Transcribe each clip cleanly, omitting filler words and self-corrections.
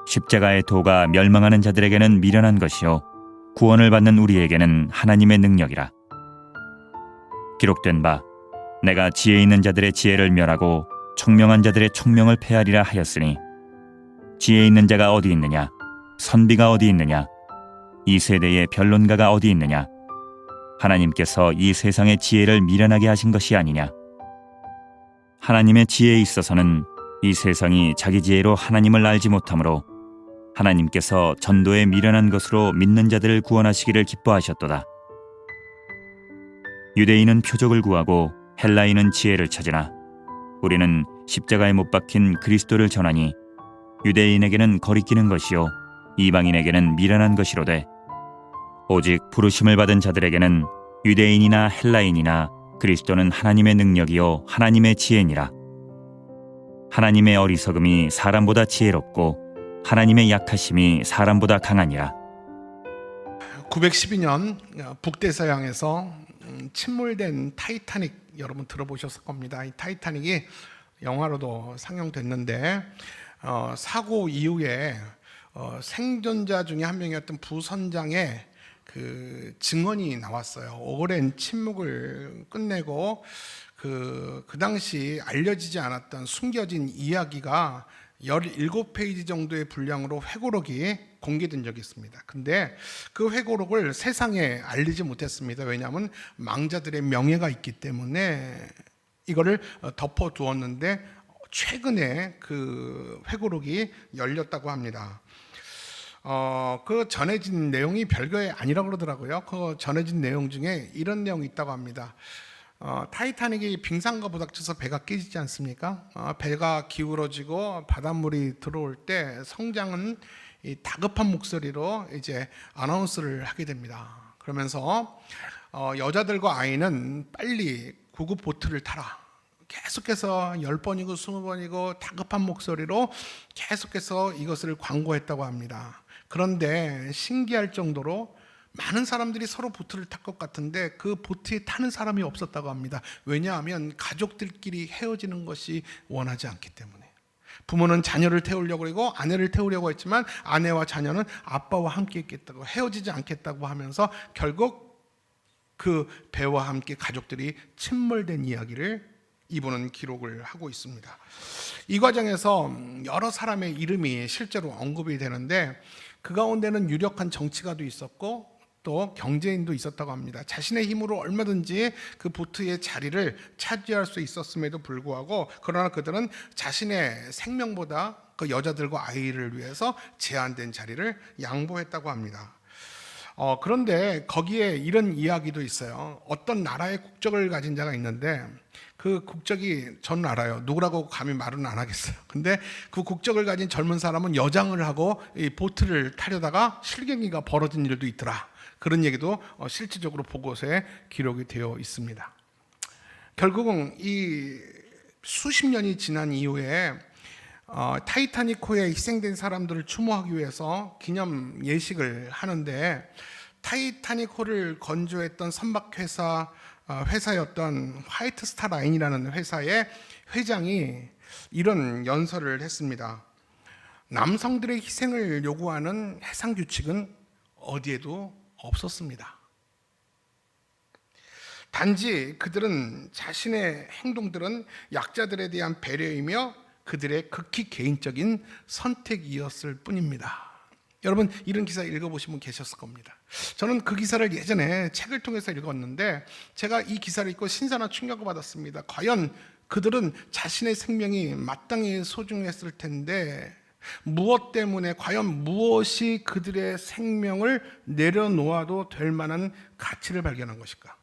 십자가의 도가 멸망하는 자들에게는 미련한 것이요 구원을 받는 우리에게는 하나님의 능력이라. 기록된 바 내가 지혜 있는 자들의 지혜를 멸하고 총명한 자들의 총명을 폐하리라 하였으니, 지혜 있는 자가 어디 있느냐? 선비가 어디 있느냐? 이 세대의 변론가가 어디 있느냐? 하나님께서 이 세상의 지혜를 미련하게 하신 것이 아니냐? 하나님의 지혜에 있어서는 이 세상이 자기 지혜로 하나님을 알지 못하므로 하나님께서 전도에 미련한 것으로 믿는 자들을 구원하시기를 기뻐하셨도다. 유대인은 표적을 구하고 헬라인은 지혜를 찾으나 우리는 십자가에 못 박힌 그리스도를 전하니 유대인에게는 거리끼는 것이요 이방인에게는 미련한 것이로되, 오직 부르심을 받은 자들에게는 유대인이나 헬라인이나 그리스도는 하나님의 능력이요 하나님의 지혜니라. 하나님의 어리석음이 사람보다 지혜롭고 하나님의 약하심이 사람보다 강하니라. 912년 북대서양에서 침몰된 타이타닉, 여러분 들어보셨을 겁니다. 이 타이타닉이 영화로도 상영됐는데 사고 이후에 생존자 중에 한 명이었던 부선장의 그 증언이 나왔어요. 오랜 침묵을 끝내고 그 당시 알려지지 않았던 숨겨진 이야기가 17페이지 정도의 분량으로 회고록이 공개된 적이 있습니다. 근데 그 회고록을 세상에 알리지 못했습니다. 왜냐하면 망자들의 명예가 있기 때문에 이거를 덮어두었는데, 최근에 그 회고록이 열렸다고 합니다. 그 전해진 내용이 별거 아니라고 그러더라고요. 그 전해진 내용 중에 이런 내용이 있다고 합니다. 타이타닉이 빙산과 부닥쳐서 배가 깨지지 않습니까? 배가 기울어지고 바닷물이 들어올 때 성장은 이 다급한 목소리로 이제 아나운스를 하게 됩니다. 그러면서 여자들과 아이는 빨리 구급 보트를 타라. 계속해서 10번이고 20번이고 다급한 목소리로 계속해서 이것을 광고했다고 합니다. 그런데 신기할 정도로 많은 사람들이 서로 보트를 탈 것 같은데 그 보트에 타는 사람이 없었다고 합니다. 왜냐하면 가족들끼리 헤어지는 것이 원하지 않기 때문에. 부모는 자녀를 태우려고 그러고 아내를 태우려고 했지만 아내와 자녀는 아빠와 함께 있겠다고, 헤어지지 않겠다고 하면서 결국 그 배와 함께 가족들이 침몰된 이야기를 이분은 기록을 하고 있습니다. 이 과정에서 여러 사람의 이름이 실제로 언급이 되는데, 그 가운데는 유력한 정치가도 있었고 또 경제인도 있었다고 합니다. 자신의 힘으로 얼마든지 그 보트의 자리를 차지할 수 있었음에도 불구하고, 그러나 그들은 자신의 생명보다 그 여자들과 아이를 위해서 제한된 자리를 양보했다고 합니다. 그런데 거기에 이런 이야기도 있어요. 어떤 나라의 국적을 가진 자가 있는데 그 국적이 전 알아요. 누구라고 감히 말은 안 하겠어요. 근데 그 국적을 가진 젊은 사람은 여장을 하고 이 보트를 타려다가 실갱이가 벌어진 일도 있더라. 그런 얘기도 실질적으로 보고서에 기록이 되어 있습니다. 결국은 이 수십 년이 지난 이후에 타이타닉호에 희생된 사람들을 추모하기 위해서 기념 예식을 하는데, 타이타닉호를 건조했던 회사였던 화이트 스타 라인이라는 회사의 회장이 이런 연설을 했습니다. 남성들의 희생을 요구하는 해상 규칙은 어디에도 없었습니다. 단지 그들은 자신의 행동들은 약자들에 대한 배려이며 그들의 극히 개인적인 선택이었을 뿐입니다. 여러분, 이런 기사 읽어보신 분 계셨을 겁니다. 저는 그 기사를 예전에 책을 통해서 읽었는데 제가 이 기사를 읽고 신선한 충격을 받았습니다. 과연 그들은 자신의 생명이 마땅히 소중했을 텐데 무엇 때문에, 과연 무엇이 그들의 생명을 내려놓아도 될 만한 가치를 발견한 것일까?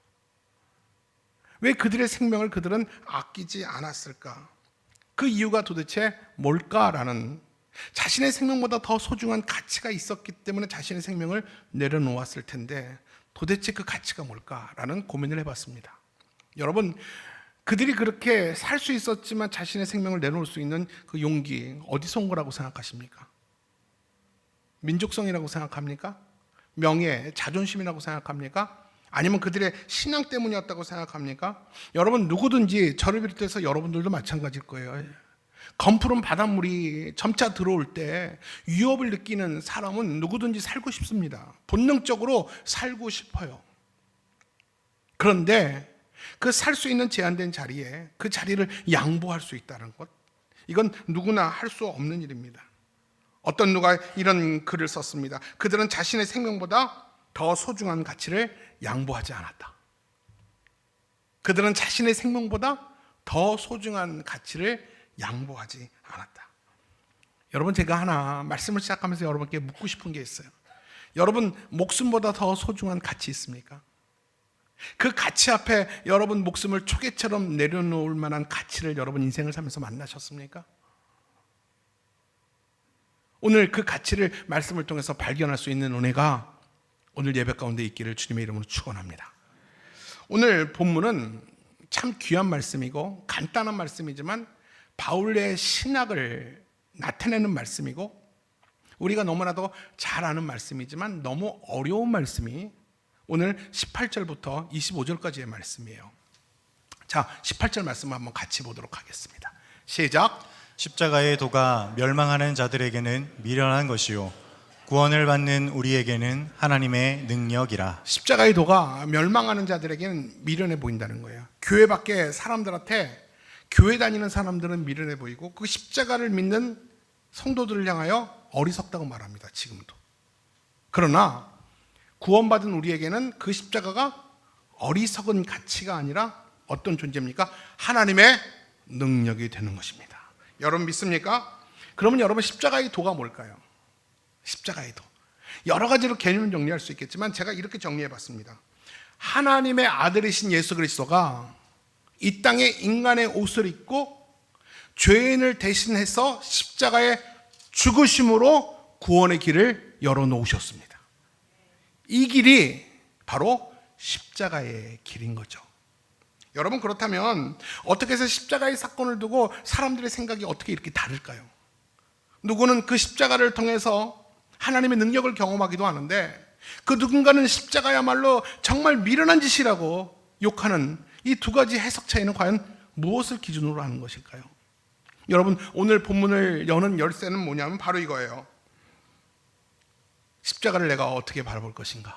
왜 그들의 생명을 그들은 아끼지 않았을까? 그 이유가 도대체 뭘까라는, 자신의 생명보다 더 소중한 가치가 있었기 때문에 자신의 생명을 내려놓았을 텐데 도대체 그 가치가 뭘까라는 고민을 해봤습니다. 여러분, 그들이 그렇게 살 수 있었지만 자신의 생명을 내놓을 수 있는 그 용기, 어디서 온 거라고 생각하십니까? 민족성이라고 생각합니까? 명예, 자존심이라고 생각합니까? 아니면 그들의 신앙 때문이었다고 생각합니까? 여러분, 누구든지 저를 비롯해서 여러분들도 마찬가지일 거예요. 검푸른 바닷물이 점차 들어올 때 위협을 느끼는 사람은 누구든지 살고 싶습니다. 본능적으로 살고 싶어요. 그런데 그 살 수 있는 제한된 자리에 그 자리를 양보할 수 있다는 것, 이건 누구나 할 수 없는 일입니다. 어떤 누가 이런 글을 썼습니다. 그들은 자신의 생명보다 더 소중한 가치를 양보하지 않았다. 그들은 자신의 생명보다 더 소중한 가치를 양보하지 않았다. 여러분, 제가 하나 말씀을 시작하면서 여러분께 묻고 싶은 게 있어요. 여러분, 목숨보다 더 소중한 가치 있습니까? 그 가치 앞에 여러분 목숨을 초계처럼 내려놓을 만한 가치를 여러분 인생을 살면서 만나셨습니까? 오늘 그 가치를 말씀을 통해서 발견할 수 있는 은혜가 오늘 예배 가운데 있기를 주님의 이름으로 축원합니다. 오늘 본문은 참 귀한 말씀이고 간단한 말씀이지만 바울의 신학을 나타내는 말씀이고 우리가 너무나도 잘 아는 말씀이지만 너무 어려운 말씀이 오늘 18절부터 25절까지의 말씀이에요. 자, 18절 말씀 한번 같이 보도록 하겠습니다. 시작. 십자가의 도가 멸망하는 자들에게는 미련한 것이요 구원을 받는 우리에게는 하나님의 능력이라. 십자가의 도가 멸망하는 자들에게는 미련해 보인다는 거예요. 교회 밖에 사람들한테, 교회 다니는 사람들은 미련해 보이고 그 십자가를 믿는 성도들을 향하여 어리석다고 말합니다. 지금도. 그러나 구원받은 우리에게는 그 십자가가 어리석은 가치가 아니라 어떤 존재입니까? 하나님의 능력이 되는 것입니다. 여러분 믿습니까? 그러면 여러분, 십자가의 도가 뭘까요? 십자가의 도, 여러 가지로 개념을 정리할 수 있겠지만 제가 이렇게 정리해 봤습니다. 하나님의 아들이신 예수 그리스도가 이 땅에 인간의 옷을 입고 죄인을 대신해서 십자가에 죽으심으로 구원의 길을 열어놓으셨습니다. 이 길이 바로 십자가의 길인 거죠. 여러분, 그렇다면 어떻게 해서 십자가의 사건을 두고 사람들의 생각이 어떻게 이렇게 다를까요? 누구는 그 십자가를 통해서 하나님의 능력을 경험하기도 하는데 그 누군가는 십자가야말로 정말 미련한 짓이라고 욕하는 이 두 가지 해석 차이는 과연 무엇을 기준으로 하는 것일까요? 여러분, 오늘 본문을 여는 열쇠는 뭐냐면 바로 이거예요. 십자가를 내가 어떻게 바라볼 것인가?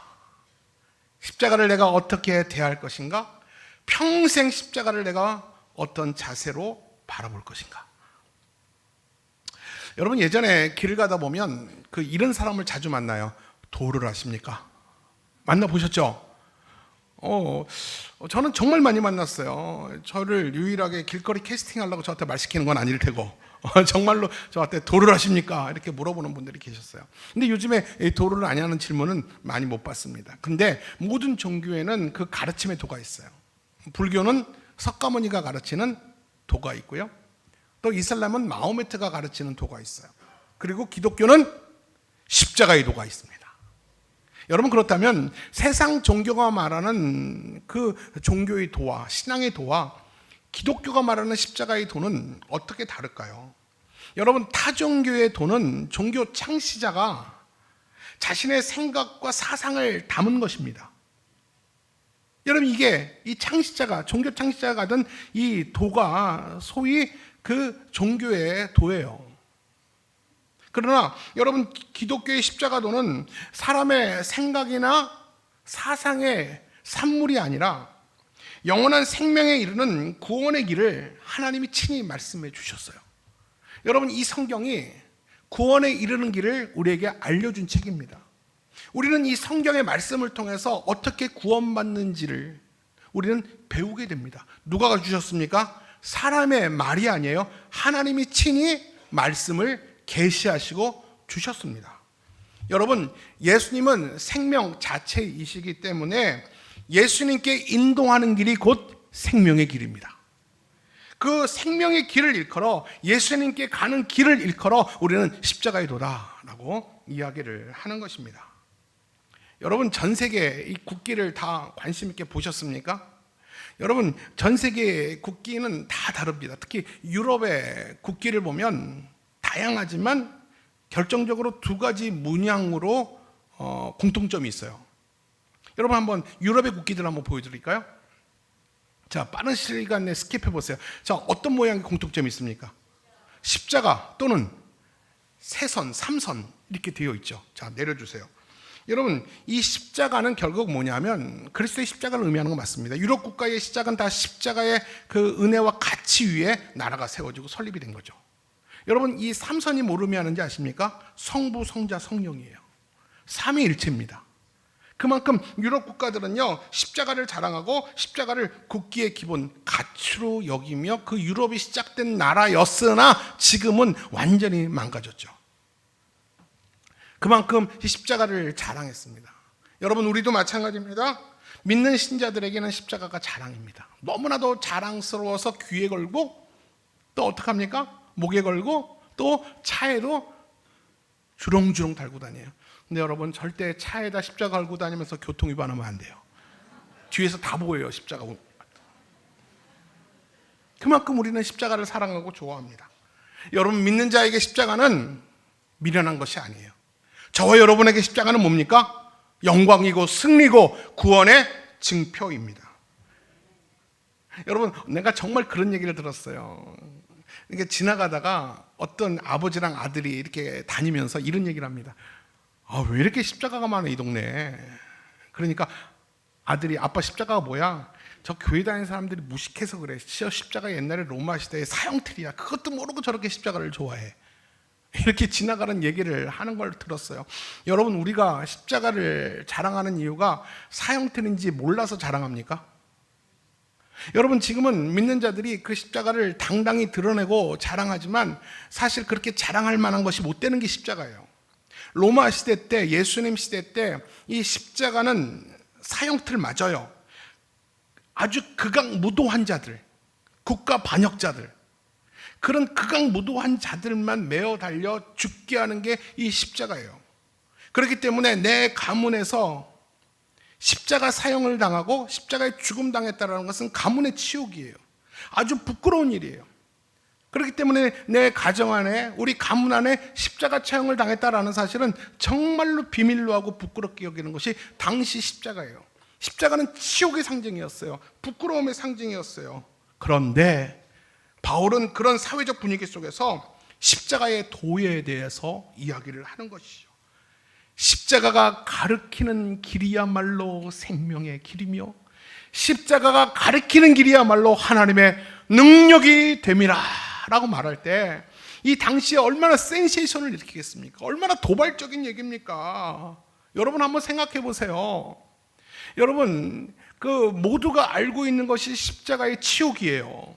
십자가를 내가 어떻게 대할 것인가? 평생 십자가를 내가 어떤 자세로 바라볼 것인가? 여러분, 예전에 길을 가다 보면 그 이런 사람을 자주 만나요. 도를 아십니까? 만나보셨죠? 저는 정말 많이 만났어요. 저를 유일하게 길거리 캐스팅하려고 저한테 말 시키는 건 아닐 테고 정말로 저한테 도를 아십니까? 이렇게 물어보는 분들이 계셨어요. 근데 요즘에 이 도를 아냐는 질문은 많이 못 받습니다. 근데 모든 종교에는 그 가르침의 도가 있어요. 불교는 석가모니가 가르치는 도가 있고요. 또 이슬람은 마호메트가 가르치는 도가 있어요. 그리고 기독교는 십자가의 도가 있습니다. 여러분, 그렇다면 세상 종교가 말하는 그 종교의 도와 신앙의 도와 기독교가 말하는 십자가의 도는 어떻게 다를까요? 여러분, 타 종교의 도는 종교 창시자가 자신의 생각과 사상을 담은 것입니다. 여러분, 이게 이 창시자가, 종교 창시자가 가던 이 도가 소위 그 종교의 도예요. 그러나 여러분, 기독교의 십자가도는 사람의 생각이나 사상의 산물이 아니라 영원한 생명에 이르는 구원의 길을 하나님이 친히 말씀해 주셨어요. 여러분, 이 성경이 구원에 이르는 길을 우리에게 알려준 책입니다. 우리는 이 성경의 말씀을 통해서 어떻게 구원받는지를 우리는 배우게 됩니다. 누가 주셨습니까? 사람의 말이 아니에요. 하나님이 친히 말씀을 계시하시고 주셨습니다. 여러분, 예수님은 생명 자체이시기 때문에 예수님께 인도하는 길이 곧 생명의 길입니다. 그 생명의 길을 일컬어, 예수님께 가는 길을 일컬어 우리는 십자가의 도다라고 이야기를 하는 것입니다. 여러분, 전 세계 이 국기를 다 관심 있게 보셨습니까? 여러분, 전 세계의 국기는 다 다릅니다. 특히 유럽의 국기를 보면 다양하지만 결정적으로 두 가지 문양으로 공통점이 있어요. 여러분, 한번 유럽의 국기들 한번 보여드릴까요? 자, 빠른 시간 내에 스킵해 보세요. 자, 어떤 모양의 공통점이 있습니까? 십자가 또는 세선, 삼선 이렇게 되어 있죠. 자, 내려주세요. 여러분, 이 십자가는 결국 뭐냐면 그리스도의 십자가를 의미하는 거 맞습니다. 유럽 국가의 시작은 다 십자가의 그 은혜와 가치 위에 나라가 세워지고 설립이 된 거죠. 여러분, 이 삼선이 뭘 의미하는지 아십니까? 성부, 성자, 성령이에요. 삼위일체입니다. 그만큼 유럽 국가들은요, 십자가를 자랑하고 십자가를 국기의 기본 가치로 여기며 그 유럽이 시작된 나라였으나 지금은 완전히 망가졌죠. 그만큼 이 십자가를 자랑했습니다. 여러분, 우리도 마찬가지입니다. 믿는 신자들에게는 십자가가 자랑입니다. 너무나도 자랑스러워서 귀에 걸고 또 어떡합니까? 목에 걸고 또 차에도 주렁주렁 달고 다녀요. 근데 여러분, 절대 차에다 십자가 걸고 다니면서 교통위반하면 안 돼요. 뒤에서 다 보여요, 십자가. 그만큼 우리는 십자가를 사랑하고 좋아합니다. 여러분, 믿는 자에게 십자가는 미련한 것이 아니에요. 저와 여러분에게 십자가는 뭡니까? 영광이고 승리고 구원의 증표입니다. 여러분, 내가 정말 그런 얘기를 들었어요. 이게 지나가다가 어떤 아버지랑 아들이 이렇게 다니면서 이런 얘기를 합니다. 왜 이렇게 십자가가 많아 이 동네에. 그러니까 아들이, 아빠 십자가가 뭐야? 저 교회 다니는 사람들이 무식해서 그래. 십자가 옛날에 로마 시대의 사형틀이야. 그것도 모르고 저렇게 십자가를 좋아해. 이렇게 지나가는 얘기를 하는 걸 들었어요. 여러분, 우리가 십자가를 자랑하는 이유가 사형틀인지 몰라서 자랑합니까? 여러분, 지금은 믿는 자들이 그 십자가를 당당히 드러내고 자랑하지만 사실 그렇게 자랑할 만한 것이 못 되는 게 십자가예요. 로마 시대 때, 예수님 시대 때 이 십자가는 사형틀 맞아요. 아주 극악무도한 자들, 국가 반역자들, 그런 극악무도한 자들만 매어 달려 죽게 하는 게 이 십자가예요. 그렇기 때문에 내 가문에서 십자가 사형을 당하고 십자가에 죽음당했다는 것은 가문의 치욕이에요. 아주 부끄러운 일이에요. 그렇기 때문에 내 가정 안에, 우리 가문 안에 십자가 처형을 당했다는 사실은 정말로 비밀로 하고 부끄럽게 여기는 것이 당시 십자가예요. 십자가는 치욕의 상징이었어요. 부끄러움의 상징이었어요. 그런데 바울은 그런 사회적 분위기 속에서 십자가의 도에 대해서 이야기를 하는 것이죠. 십자가가 가리키는 길이야말로 생명의 길이며 십자가가 가리키는 길이야말로 하나님의 능력이 됨이라 라고 말할 때 이 당시에 얼마나 센세이션을 일으키겠습니까? 얼마나 도발적인 얘기입니까? 여러분, 한번 생각해 보세요. 여러분, 그 모두가 알고 있는 것이 십자가의 치욕이에요.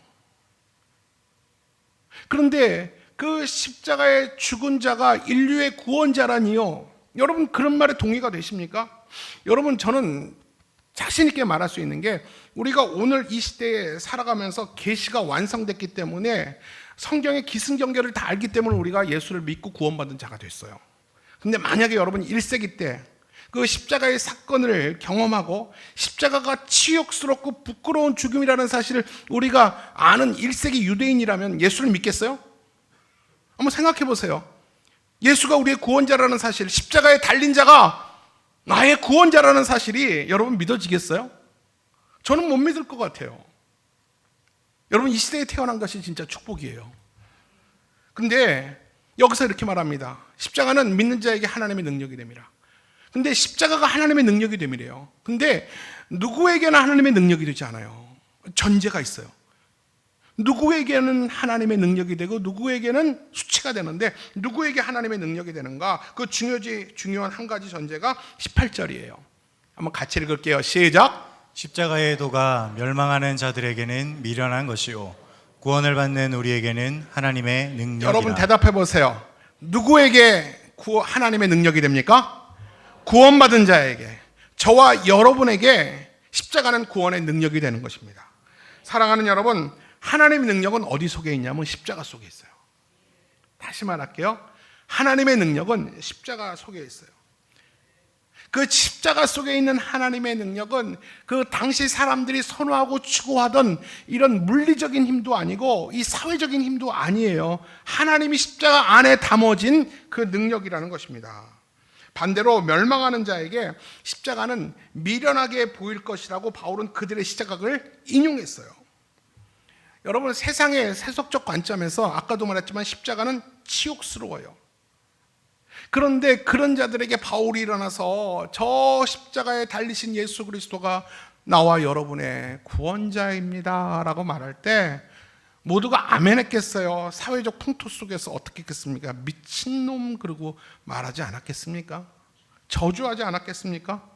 그런데 그 십자가의 죽은 자가 인류의 구원자라니요. 여러분, 그런 말에 동의가 되십니까? 여러분, 저는 자신 있게 말할 수 있는 게 우리가 오늘 이 시대에 살아가면서 계시가 완성됐기 때문에 성경의 기승전결을 다 알기 때문에 우리가 예수를 믿고 구원받은 자가 됐어요. 근데 만약에 여러분 1세기 때 그 십자가의 사건을 경험하고 십자가가 치욕스럽고 부끄러운 죽음이라는 사실을 우리가 아는 1세기 유대인이라면 예수를 믿겠어요? 한번 생각해 보세요. 예수가 우리의 구원자라는 사실, 십자가에 달린 자가 나의 구원자라는 사실이 여러분 믿어지겠어요? 저는 못 믿을 것 같아요. 여러분, 이 시대에 태어난 것이 진짜 축복이에요. 근데 여기서 이렇게 말합니다. 십자가는 믿는 자에게 하나님의 능력이 됨이라. 근데 십자가가 하나님의 능력이 됨이래요. 근데 누구에게나 하나님의 능력이 되지 않아요. 전제가 있어요. 누구에게는 하나님의 능력이 되고 누구에게는 수치가 되는데 누구에게 하나님의 능력이 되는가? 그 중요한 한 가지 전제가 18절이에요. 한번 같이 읽을게요. 시작. 십자가의 도가 멸망하는 자들에게는 미련한 것이요 구원을 받는 우리에게는 하나님의 능력이라. 여러분, 대답해 보세요. 누구에게 하나님의 능력이 됩니까? 구원받은 자에게, 저와 여러분에게 십자가는 구원의 능력이 되는 것입니다. 사랑하는 여러분, 하나님의 능력은 어디 속에 있냐면 십자가 속에 있어요. 다시 말할게요. 하나님의 능력은 십자가 속에 있어요. 그 십자가 속에 있는 하나님의 능력은 그 당시 사람들이 선호하고 추구하던 이런 물리적인 힘도 아니고 이 사회적인 힘도 아니에요. 하나님이 십자가 안에 담아진 그 능력이라는 것입니다. 반대로 멸망하는 자에게 십자가는 미련하게 보일 것이라고 바울은 그들의 시각을 인용했어요. 여러분, 세상의 세속적 관점에서 아까도 말했지만 십자가는 치욕스러워요. 그런데 그런 자들에게 바울이 일어나서 저 십자가에 달리신 예수 그리스도가 나와 여러분의 구원자입니다 라고 말할 때 모두가 아멘 했겠어요? 사회적 풍토 속에서 어떻게 했겠습니까? 미친놈 그러고 말하지 않았겠습니까? 저주하지 않았겠습니까?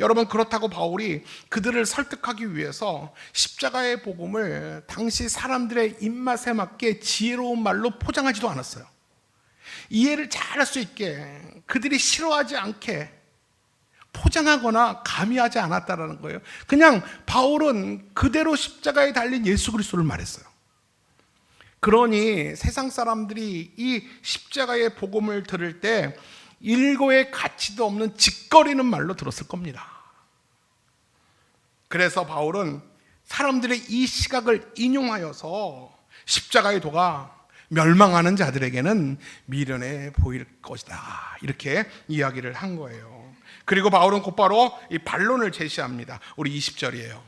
여러분, 그렇다고 바울이 그들을 설득하기 위해서 십자가의 복음을 당시 사람들의 입맛에 맞게 지혜로운 말로 포장하지도 않았어요. 이해를 잘할 수 있게, 그들이 싫어하지 않게 포장하거나 가미하지 않았다라는 거예요. 그냥 바울은 그대로 십자가에 달린 예수 그리스도를 말했어요. 그러니 세상 사람들이 이 십자가의 복음을 들을 때 일고의 가치도 없는 짓거리는 말로 들었을 겁니다. 그래서 바울은 사람들의 이 시각을 인용하여서 십자가의 도가 멸망하는 자들에게는 미련해 보일 것이다, 이렇게 이야기를 한 거예요. 그리고 바울은 곧바로 이 반론을 제시합니다. 우리 20절이에요.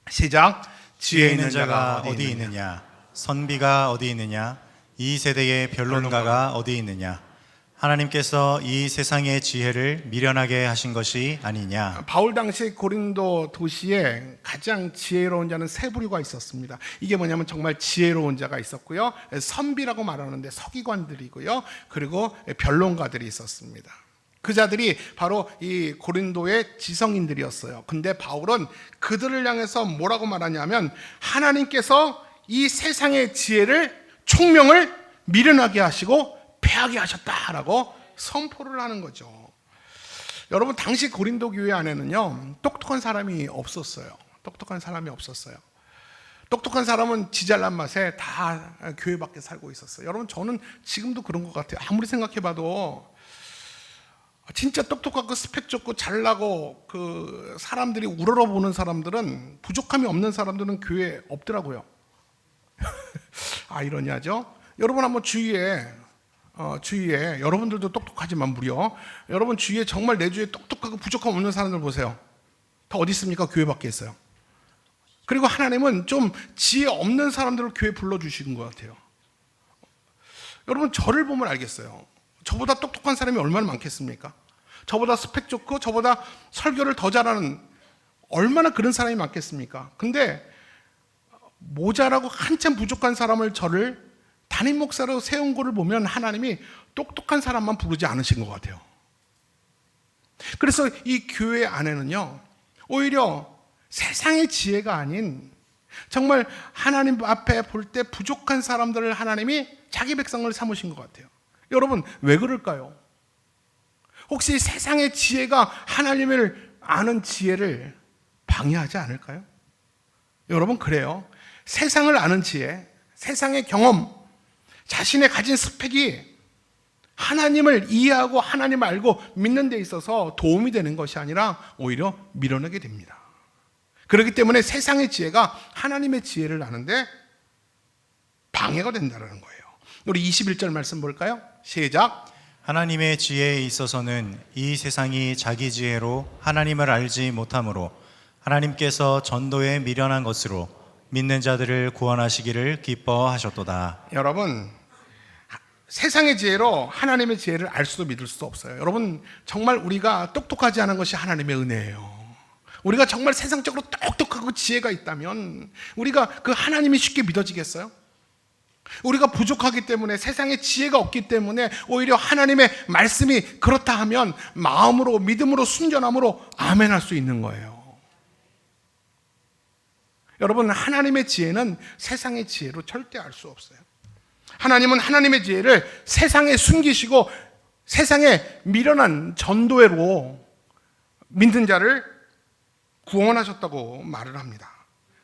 시작. 지혜 있는 자가 어디 있느냐? 선비가 어디 있느냐? 이 세대의 변론가가 어디 있느냐? 하나님께서 이 세상의 지혜를 미련하게 하신 것이 아니냐? 바울 당시 고린도 도시에 가장 지혜로운 자는 세 부류가 있었습니다. 이게 뭐냐면 정말 지혜로운 자가 있었고요, 선비라고 말하는데 서기관들이고요, 그리고 변론가들이 있었습니다. 그 자들이 바로 이 고린도의 지성인들이었어요. 근데 바울은 그들을 향해서 뭐라고 말하냐면 하나님께서 이 세상의 지혜를, 총명을 미련하게 하시고 패하게 하셨다라고 선포를 하는 거죠. 여러분, 당시 고린도 교회 안에는요 똑똑한 사람이 없었어요. 똑똑한 사람은 지잘난 맛에 다 교회 밖에 살고 있었어요. 여러분, 저는 지금도 그런 것 같아요. 아무리 생각해봐도 진짜 똑똑하고 스펙 좋고 잘나고 그 사람들이 우러러보는 사람들은, 부족함이 없는 사람들은 교회에 없더라고요. 아이러니하죠? 여러분, 한번 주위에 여러분들도 똑똑하지만 무려 여러분 주위에 정말 내 주위에 똑똑하고 부족함 없는 사람들 보세요. 다 어디 있습니까? 교회 밖에 있어요. 그리고 하나님은 좀 지혜 없는 사람들을 교회 불러주시는 것 같아요. 여러분, 저를 보면 알겠어요. 저보다 똑똑한 사람이 얼마나 많겠습니까? 저보다 스펙 좋고 저보다 설교를 더 잘하는, 얼마나 그런 사람이 많겠습니까? 근데 모자라고 한참 부족한 사람을, 저를 담임 목사로 세운 거를 보면 하나님이 똑똑한 사람만 부르지 않으신 것 같아요. 그래서 이 교회 안에는요 오히려 세상의 지혜가 아닌 정말 하나님 앞에 볼 때 부족한 사람들을 하나님이 자기 백성을 삼으신 것 같아요. 여러분, 왜 그럴까요? 혹시 세상의 지혜가 하나님을 아는 지혜를 방해하지 않을까요? 여러분, 그래요. 세상을 아는 지혜, 세상의 경험, 자신의 가진 스펙이 하나님을 이해하고 하나님을 알고 믿는 데 있어서 도움이 되는 것이 아니라 오히려 밀어내게 됩니다. 그렇기 때문에 세상의 지혜가 하나님의 지혜를 아는데 방해가 된다는 거예요. 우리 21절 말씀 볼까요? 시작. 하나님의 지혜에 있어서는 이 세상이 자기 지혜로 하나님을 알지 못하므로 하나님께서 전도에 미련한 것으로 믿는 자들을 구원하시기를 기뻐하셨도다. 여러분, 세상의 지혜로 하나님의 지혜를 알 수도 믿을 수도 없어요. 여러분, 정말 우리가 똑똑하지 않은 것이 하나님의 은혜예요. 우리가 정말 세상적으로 똑똑하고 지혜가 있다면 우리가 그 하나님이 쉽게 믿어지겠어요? 우리가 부족하기 때문에, 세상에 지혜가 없기 때문에 오히려 하나님의 말씀이 그렇다 하면 마음으로, 믿음으로, 순전함으로 아멘할 수 있는 거예요. 여러분, 하나님의 지혜는 세상의 지혜로 절대 알 수 없어요. 하나님은 하나님의 지혜를 세상에 숨기시고 세상에 미련한 전도회로 믿는 자를 구원하셨다고 말을 합니다.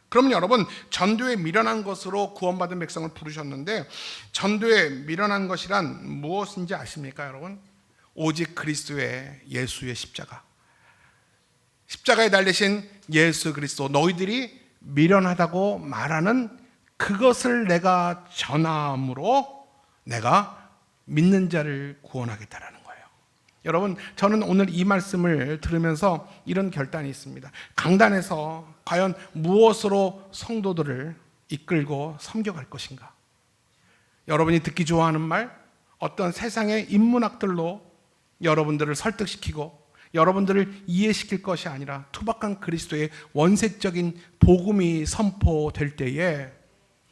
그러면 여러분, 전도에 미련한 것으로 구원받은 백성을 부르셨는데 전도에 미련한 것이란 무엇인지 아십니까, 여러분? 오직 그리스도의 예수의 십자가, 십자가에 달리신 예수 그리스도, 너희들이 미련하다고 말하는 그것을 내가 전함으로 내가 믿는 자를 구원하겠다라는 거예요. 여러분, 저는 오늘 이 말씀을 들으면서 이런 결단이 있습니다. 강단에서 과연 무엇으로 성도들을 이끌고 섬겨갈 것인가? 여러분이 듣기 좋아하는 말, 어떤 세상의 인문학들로 여러분들을 설득시키고 여러분들을 이해시킬 것이 아니라 투박한 그리스도의 원색적인 복음이 선포될 때에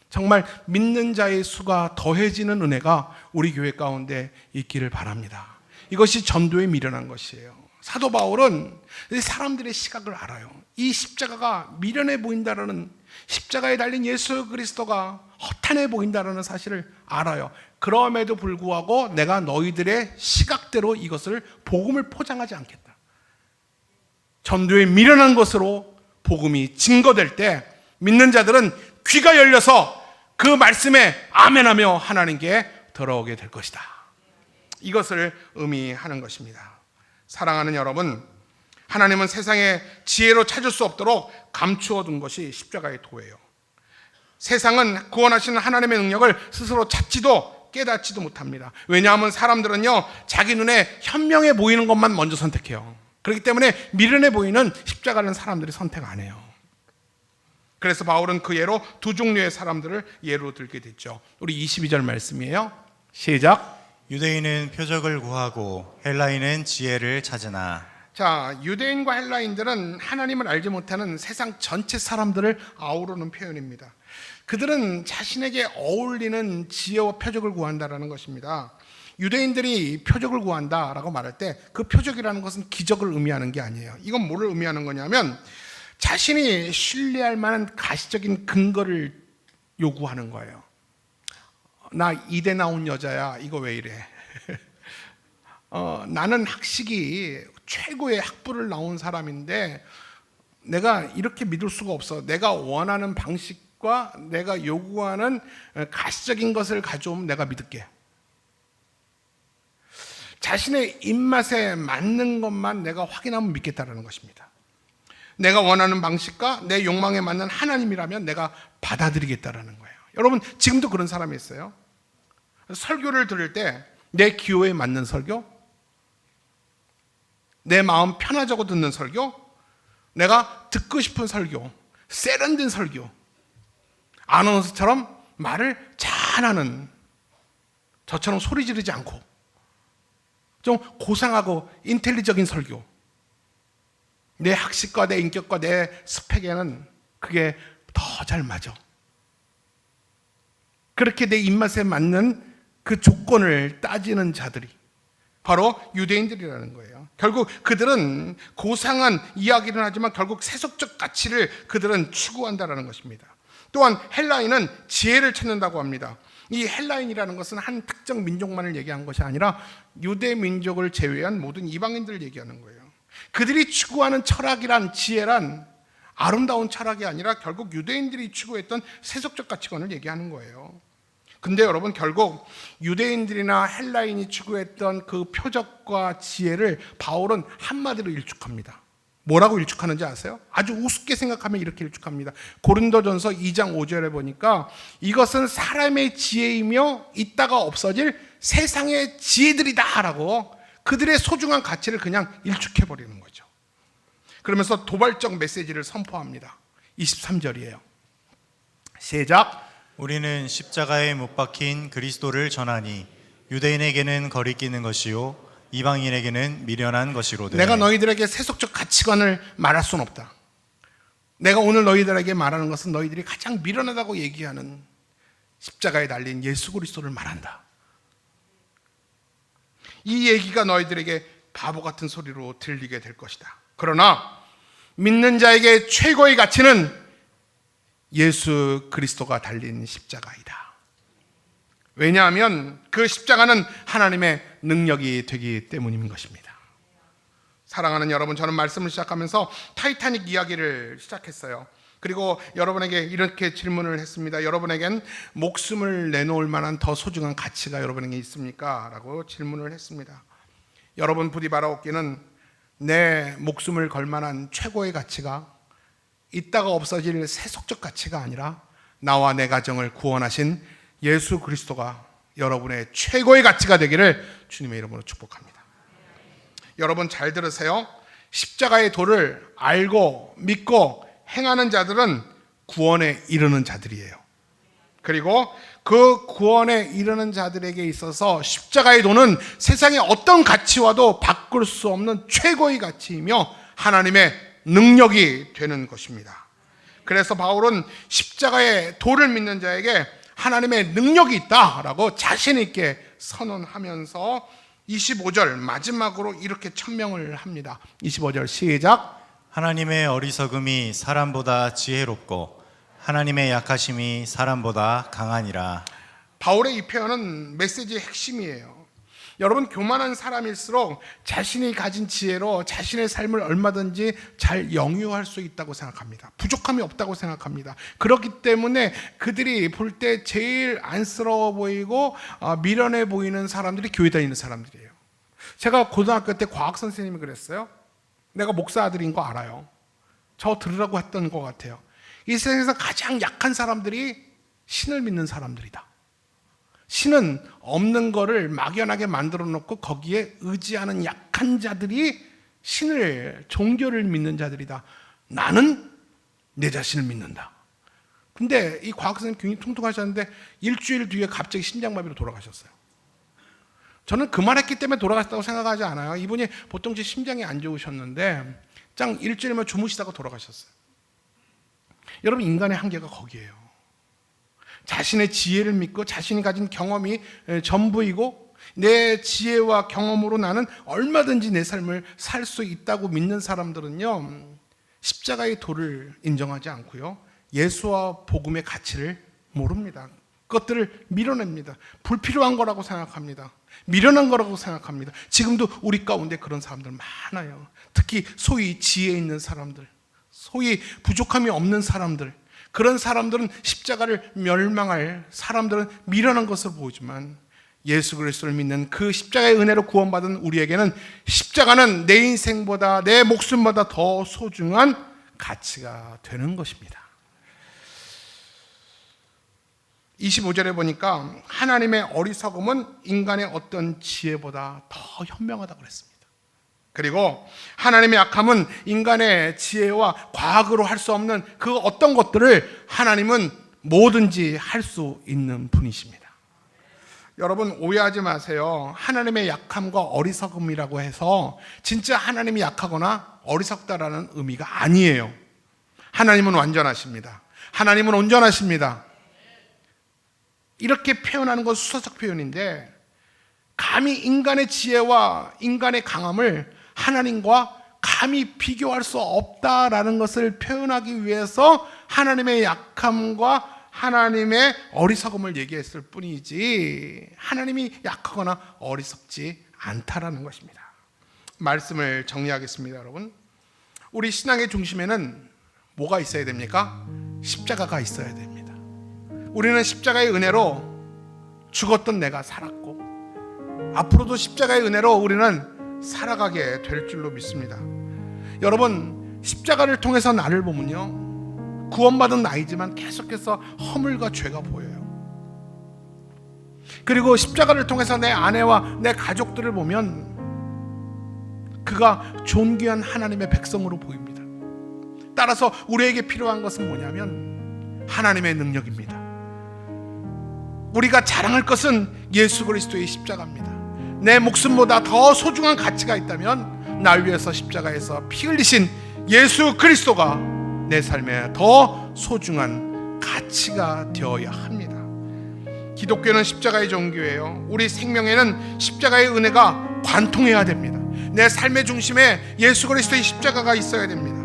정말 믿는 자의 수가 더해지는 은혜가 우리 교회 가운데 있기를 바랍니다. 이것이 전도에 미련한 것이에요. 사도 바울은 사람들의 시각을 알아요. 이 십자가가 미련해 보인다라는, 십자가에 달린 예수 그리스도가 허탄해 보인다라는 사실을 알아요. 그럼에도 불구하고 내가 너희들의 시각대로 이것을 복음을 포장하지 않겠다. 전도에 미련한 것으로 복음이 증거될 때 믿는 자들은 귀가 열려서 그 말씀에 아멘하며 하나님께 돌아오게 될 것이다. 이것을 의미하는 것입니다. 사랑하는 여러분, 하나님은 세상의 지혜로 찾을 수 없도록 감추어 둔 것이 십자가의 도예요. 세상은 구원하시는 하나님의 능력을 스스로 찾지도 깨닫지도 못합니다. 왜냐하면 사람들은요, 자기 눈에 현명해 보이는 것만 먼저 선택해요. 그렇기 때문에 미련해 보이는 십자가는 사람들이 선택 안 해요. 그래서 바울은 그 예로 두 종류의 사람들을 예로 들게 됐죠. 우리 22절 말씀이에요. 시작. 유대인은 표적을 구하고 헬라인은 지혜를 찾으나. 자, 유대인과 헬라인들은 하나님을 알지 못하는 세상 전체 사람들을 아우르는 표현입니다. 그들은 자신에게 어울리는 지혜와 표적을 구한다라는 것입니다. 유대인들이 표적을 구한다라고 말할 때 그 표적이라는 것은 기적을 의미하는 게 아니에요. 이건 뭐를 의미하는 거냐면 자신이 신뢰할 만한 가시적인 근거를 요구하는 거예요. 나 이대 나온 여자야, 이거 왜 이래? 나는 학식이 최고의 학부를 나온 사람인데 내가 이렇게 믿을 수가 없어. 내가 원하는 방식과 내가 요구하는 가시적인 것을 가져오면 내가 믿을게. 자신의 입맛에 맞는 것만 내가 확인하면 믿겠다라는 것입니다. 내가 원하는 방식과 내 욕망에 맞는 하나님이라면 내가 받아들이겠다라는 거예요. 여러분, 지금도 그런 사람이 있어요. 설교를 들을 때 내 기호에 맞는 설교, 내 마음 편하자고 듣는 설교, 내가 듣고 싶은 설교, 세련된 설교, 아나운서처럼 말을 잘하는, 저처럼 소리 지르지 않고 좀 고상하고 인텔리적인 설교, 내 학식과 내 인격과 내 스펙에는 그게 더 잘 맞아. 그렇게 내 입맛에 맞는 그 조건을 따지는 자들이 바로 유대인들이라는 거예요. 결국 그들은 고상한 이야기를 하지만 결국 세속적 가치를 그들은 추구한다는 것입니다. 또한 헬라인은 지혜를 찾는다고 합니다. 이 헬라인이라는 것은 한 특정 민족만을 얘기한 것이 아니라 유대 민족을 제외한 모든 이방인들을 얘기하는 거예요. 그들이 추구하는 철학이란, 지혜란 아름다운 철학이 아니라 결국 유대인들이 추구했던 세속적 가치관을 얘기하는 거예요. 근데 여러분, 결국 유대인들이나 헬라인이 추구했던 그 표적과 지혜를 바울은 한마디로 일축합니다. 뭐라고 일축하는지 아세요? 아주 우습게 생각하면 이렇게 일축합니다. 고린도전서 2장 5절에 보니까 이것은 사람의 지혜이며 있다가 없어질 세상의 지혜들이다 라고 그들의 소중한 가치를 그냥 일축해버리는 거죠. 그러면서 도발적 메시지를 선포합니다. 23절이에요. 시작. 우리는 십자가에 못 박힌 그리스도를 전하니 유대인에게는 거리끼는 것이요 이방인에게는 미련한 것이로되. 내가 너희들에게 세속적 가치관을 말할 수는 없다. 내가 오늘 너희들에게 말하는 것은 너희들이 가장 미련하다고 얘기하는 십자가에 달린 예수 그리스도를 말한다. 이 얘기가 너희들에게 바보 같은 소리로 들리게 될 것이다. 그러나 믿는 자에게 최고의 가치는 예수 그리스도가 달린 십자가이다. 왜냐하면 그 십자가는 하나님의 능력이 되기 때문인 것입니다. 사랑하는 여러분, 저는 말씀을 시작하면서 타이타닉 이야기를 시작했어요. 그리고 여러분에게 이렇게 질문을 했습니다. 여러분에겐 목숨을 내놓을 만한 더 소중한 가치가 여러분에게 있습니까? 라고 질문을 했습니다. 여러분 부디 바라옵기는 내 목숨을 걸 만한 최고의 가치가 있다가 없어질 세속적 가치가 아니라 나와 내 가정을 구원하신 예수 그리스도가 여러분의 최고의 가치가 되기를 주님의 이름으로 축복합니다. 여러분 잘 들으세요. 십자가의 도를 알고 믿고 행하는 자들은 구원에 이르는 자들이에요. 그리고 그 구원에 이르는 자들에게 있어서 십자가의 도는 세상의 어떤 가치와도 바꿀 수 없는 최고의 가치이며 하나님의 능력이 되는 것입니다. 그래서 바울은 십자가의 도를 믿는 자에게 하나님의 능력이 있다라고 자신 있게 선언하면서 25절 마지막으로 이렇게 천명을 합니다. 25절 시작. 하나님의 어리석음이 사람보다 지혜롭고 하나님의 약하심이 사람보다 강하니라. 바울의 이 표현은 메시지의 핵심이에요. 여러분, 교만한 사람일수록 자신이 가진 지혜로 자신의 삶을 얼마든지 잘 영유할 수 있다고 생각합니다. 부족함이 없다고 생각합니다. 그렇기 때문에 그들이 볼 때 제일 안쓰러워 보이고 미련해 보이는 사람들이 교회 다니는 사람들이에요. 제가 고등학교 때 과학 선생님이 그랬어요. 내가 목사 아들인 거 알아요. 저 들으라고 했던 것 같아요. 이 세상에서 가장 약한 사람들이 신을 믿는 사람들이다. 신은 없는 거를 막연하게 만들어 놓고 거기에 의지하는 약한 자들이 신을, 종교를 믿는 자들이다. 나는 내 자신을 믿는다. 근데 이 과학 선생님 굉장히 통통하셨는데 일주일 뒤에 갑자기 심장마비로 돌아가셨어요. 저는 그 말했기 때문에 돌아가셨다고 생각하지 않아요. 이분이 보통 제 심장이 안 좋으셨는데 짱 일주일만 주무시다가 돌아가셨어요. 여러분, 인간의 한계가 거기에요. 자신의 지혜를 믿고 자신이 가진 경험이 전부이고 내 지혜와 경험으로 나는 얼마든지 내 삶을 살 수 있다고 믿는 사람들은요, 십자가의 도를 인정하지 않고요, 예수와 복음의 가치를 모릅니다. 그것들을 밀어냅니다. 불필요한 거라고 생각합니다. 미련한 거라고 생각합니다. 지금도 우리 가운데 그런 사람들 많아요. 특히 소위 지혜 있는 사람들, 소위 부족함이 없는 사람들, 그런 사람들은 십자가를 멸망할, 사람들은 미련한 것으로 보이지만 예수 그리스도를 믿는 그 십자가의 은혜로 구원받은 우리에게는 십자가는 내 인생보다, 내 목숨보다 더 소중한 가치가 되는 것입니다. 25절에 보니까 하나님의 어리석음은 인간의 어떤 지혜보다 더 현명하다고 그랬습니다. 그리고 하나님의 약함은 인간의 지혜와 과학으로 할 수 없는 그 어떤 것들을 하나님은 뭐든지 할 수 있는 분이십니다. 여러분, 오해하지 마세요. 하나님의 약함과 어리석음이라고 해서 진짜 하나님이 약하거나 어리석다라는 의미가 아니에요. 하나님은 완전하십니다. 하나님은 온전하십니다. 이렇게 표현하는 건 수사적 표현인데, 감히 인간의 지혜와 인간의 강함을 하나님과 감히 비교할 수 없다라는 것을 표현하기 위해서 하나님의 약함과 하나님의 어리석음을 얘기했을 뿐이지 하나님이 약하거나 어리석지 않다라는 것입니다. 말씀을 정리하겠습니다. 여러분, 우리 신앙의 중심에는 뭐가 있어야 됩니까? 십자가가 있어야 됩니다. 우리는 십자가의 은혜로 죽었던 내가 살았고 앞으로도 십자가의 은혜로 우리는 살아가게 될 줄로 믿습니다. 여러분, 십자가를 통해서 나를 보면요, 구원받은 나이지만 계속해서 허물과 죄가 보여요. 그리고 십자가를 통해서 내 아내와 내 가족들을 보면 그가 존귀한 하나님의 백성으로 보입니다. 따라서 우리에게 필요한 것은 뭐냐면 하나님의 능력입니다. 우리가 자랑할 것은 예수 그리스도의 십자가입니다. 내 목숨보다 더 소중한 가치가 있다면 날 위해서 십자가에서 피 흘리신 예수 그리스도가 내 삶에 더 소중한 가치가 되어야 합니다. 기독교는 십자가의 종교예요. 우리 생명에는 십자가의 은혜가 관통해야 됩니다. 내 삶의 중심에 예수 그리스도의 십자가가 있어야 됩니다.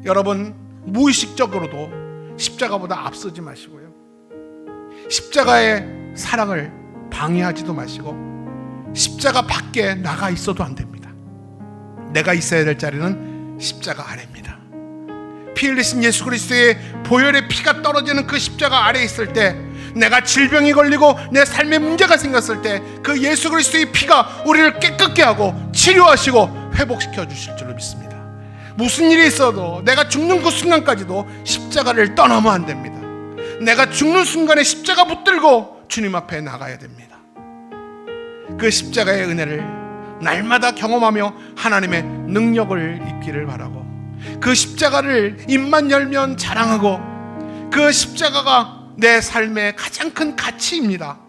여러분, 무의식적으로도 십자가보다 앞서지 마시고요, 십자가의 사랑을 방해하지도 마시고 십자가 밖에 나가 있어도 안 됩니다. 내가 있어야 될 자리는 십자가 아래입니다. 피 흘리신 예수 그리스도의 보혈의 피가 떨어지는 그 십자가 아래에 있을 때, 내가 질병이 걸리고 내 삶에 문제가 생겼을 때 그 예수 그리스도의 피가 우리를 깨끗게 하고 치료하시고 회복시켜 주실 줄로 믿습니다. 무슨 일이 있어도 내가 죽는 그 순간까지도 십자가를 떠나면 안 됩니다. 내가 죽는 순간에 십자가 붙들고 주님 앞에 나가야 됩니다. 그 십자가의 은혜를 날마다 경험하며 하나님의 능력을 입기를 바라고, 그 십자가를 입만 열면 자랑하고, 그 십자가가 내 삶의 가장 큰 가치입니다.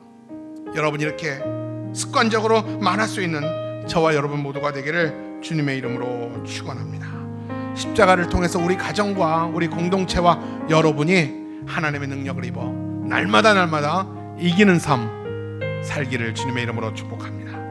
여러분 이렇게 습관적으로 말할 수 있는 저와 여러분 모두가 되기를 주님의 이름으로 축원합니다. 십자가를 통해서 우리 가정과 우리 공동체와 여러분이 하나님의 능력을 입어 날마다 이기는 삶 살기를 주님의 이름으로 축복합니다.